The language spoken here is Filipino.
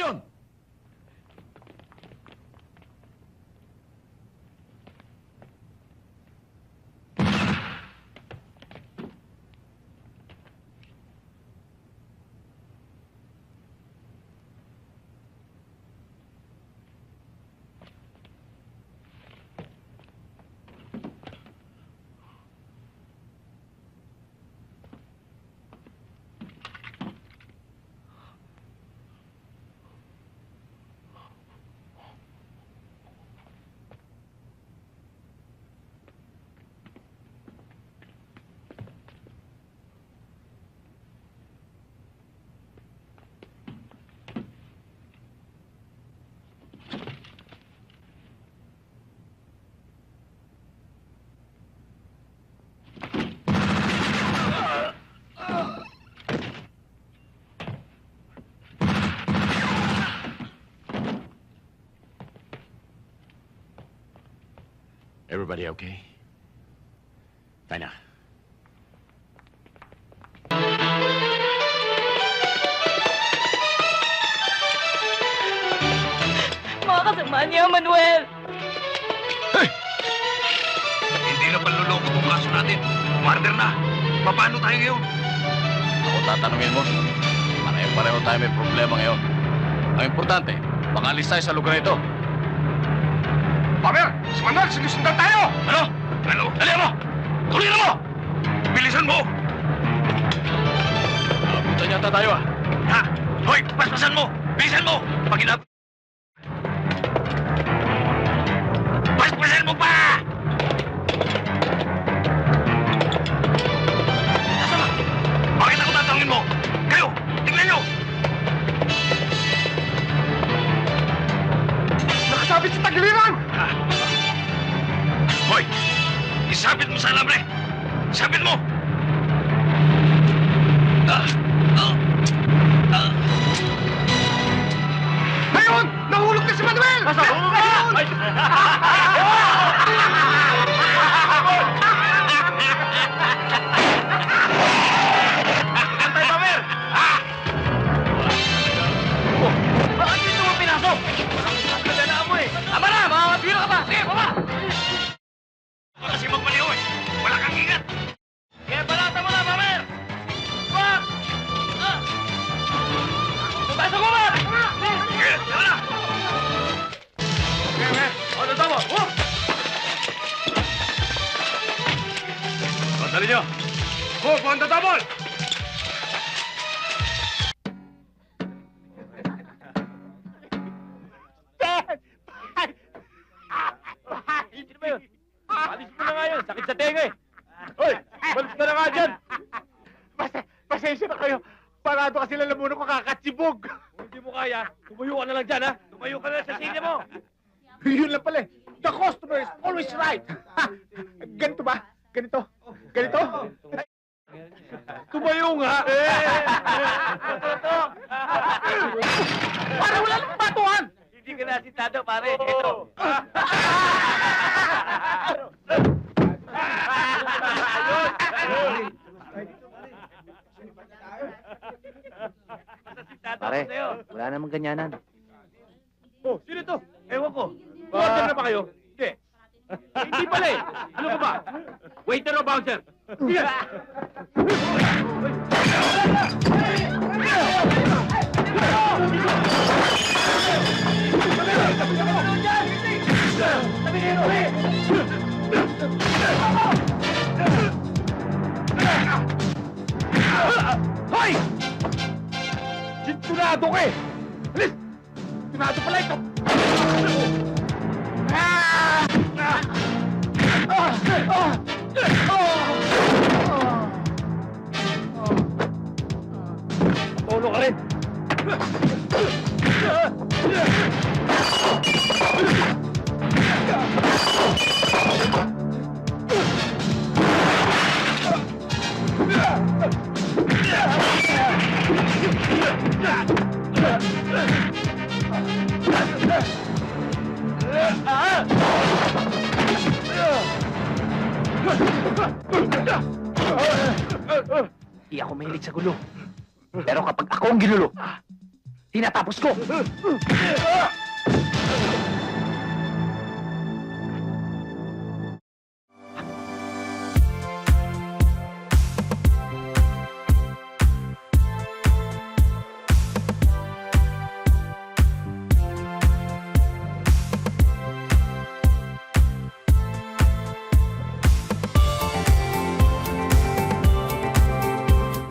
yun? Everybody okay? Fine na. Mga kasama niya, Manuel! Hey! Hindi na panluloko itong kaso natin. Murder na. Paano tayo ngayon? Ako tatanungin mo. Pareho tayo may problema ngayon. Ang importante, makalis tayo sa lugar na ito. Pamer! Si Manuel, sinusundan tayo! Ano? Ano? Dali mo! Tuloy na mo! Bilisan mo! Abutan yata tayo ah. Ha? Hoy! Paspasan mo! Bilisan mo! Pag hinap... Paspasan mo pa! Nasama! Bakit ako tatanungin mo? Kayo! Tingnan nyo! Nakasabit sa tagiliran! Ha? Hoy! Isabit mo sa alambre! Isabit mo! Ayun! Nahulog na si Manuel! Ayun! Antay, Pamer! Bakit dito mo pinasok? Parang nagdala mo eh! Tama na! Makakatwira ka pa! Sige, baba! Kasi magmaliw eh! Wala kang ingat! Kaya balata mo na, Pamer! Wag! Pasok mo ba? Sige, tara na! Okay, ano tama? Dali nyo! On the double! Sino ba yun? Alis mo na nga yun! Sakit sa tenga eh! Hoy! Balis ka na nga dyan! Pasensya na kayo. Parado kasi lang muna ko kakatsibog. Kung hindi mo kaya, tumayo ka na lang dyan ha! Tumayo ka na lang sa sine mo! Yun lang pala eh. The customer is always right. Ganito ba? Ganito? Ganito? Tumayo nga! Para wala lang batuhan! Hindi ka na asintado, pare. Ito. Pare, wala namang ganyanan. Oh, sino to? Ewan ko. Order na ba kayo? Hindi. Hindi pala eh. Ano ka ba? Waiter o bouncer? Yes! Hoy! Sintunado ka eh! Alis! Sintunado pala ito! Tolo ka rin. Di ako mahilig sa gulo. Pero kapag ako ang ginulo, tinatapos ko.